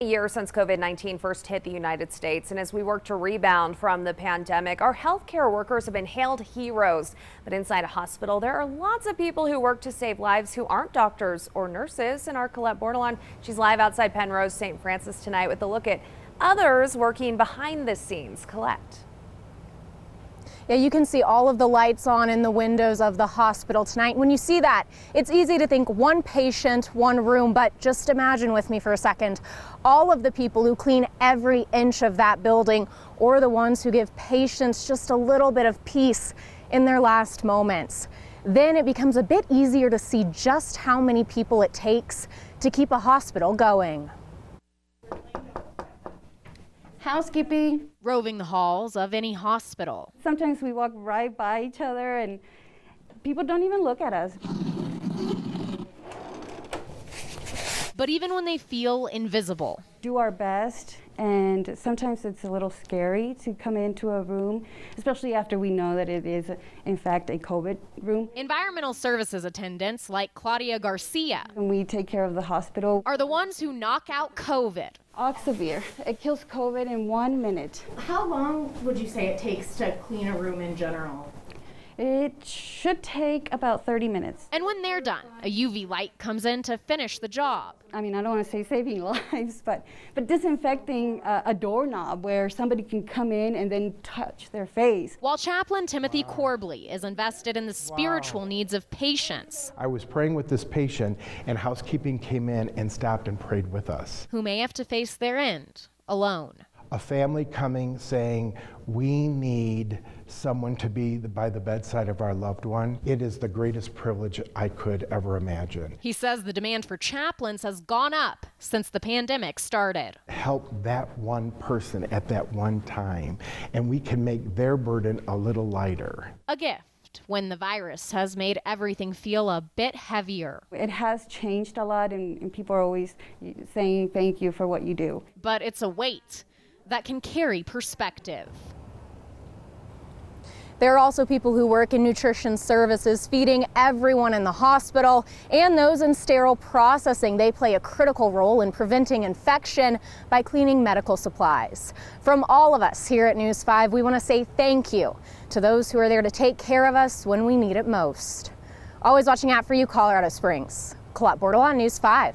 A year since COVID-19 first hit the United States, and as we work to rebound from the pandemic, our healthcare workers have been hailed heroes. But inside a hospital, there are lots of people who work to save lives who aren't doctors or nurses. And our Colette Bordelon, she's live outside Penrose St. Francis tonight with a look at others working behind the scenes. Colette. Yeah, you can see all of the lights on in the windows of the hospital tonight. When you see that, it's easy to think one patient, one room, but just imagine with me for a second, all of the people who clean every inch of that building, or the ones who give patients just a little bit of peace in their last moments. Then it becomes a bit easier to see just how many people it takes to keep a hospital going. Housekeeping. Roving the halls of any hospital. Sometimes we walk right by each other and people don't even look at us. But even when they feel invisible. Do our best, and sometimes it's a little scary to come into a room, especially after we know that it is in fact a COVID room. Environmental services attendants like Claudia GARCIA. And we take care of the hospital. Are the ones who knock out COVID. Oxavir, it kills COVID in 1 minute. How long would you say it takes to clean a room in general? It should take about 30 minutes. And when they're done, a UV light comes in to finish the job. I mean, I don't want to say saving lives, but disinfecting a doorknob where somebody can come in and then touch their face. While Chaplain Timothy Corbley is invested in the spiritual needs of patients. I was praying with this patient, and housekeeping came in and stopped and prayed with us. Who may have to face their end alone. A family coming saying, we need someone to be by the bedside of our loved one. It is the greatest privilege I could ever imagine. He says the demand for chaplains has gone up since the pandemic started. Help that one person at that one time, and we can make their burden a little lighter. A gift when the virus has made everything feel a bit heavier. It has changed a lot, and people are always saying thank you for what you do. But it's a weight that can carry perspective. There are also people who work in nutrition services, feeding everyone in the hospital and those in sterile processing. They play a critical role in preventing infection by cleaning medical supplies. From all of us here at News 5, we want to say thank you to those who are there to take care of us when we need it most. Always watching out for you, Colorado Springs. Colette Bordelon, News 5.